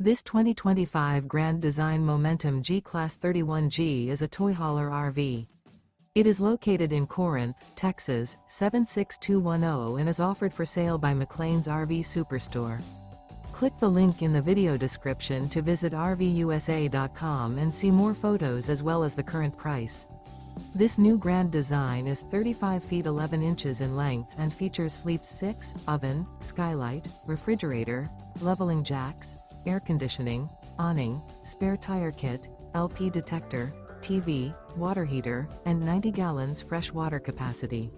This 2025 Grand Design Momentum G-Class 31G is a toy hauler RV. It is located in Corinth, Texas, 76210 and is offered for sale by McClain's RV Superstore. Click the link in the video description to visit RVUSA.com and see more photos as well as the current price. This new Grand Design is 35 feet 11 inches in length and features sleep 6, oven, skylight, refrigerator, leveling jacks, air conditioning, awning, spare tire kit, LP detector, TV, water heater, and 90 gallons fresh water capacity.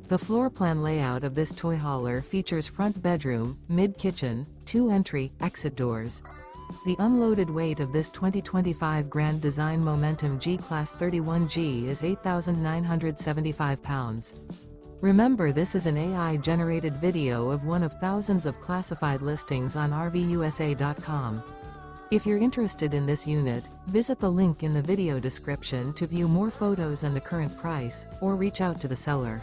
The floor plan layout of this toy hauler features front bedroom, mid-kitchen, 2 entry/exit doors. The unloaded weight of this 2025 Grand Design Momentum G-Class 31G is 8,975 pounds. Remember, this is an AI-generated video of one of thousands of classified listings on RVUSA.com. If you're interested in this unit, visit the link in the video description to view more photos and the current price, or reach out to the seller.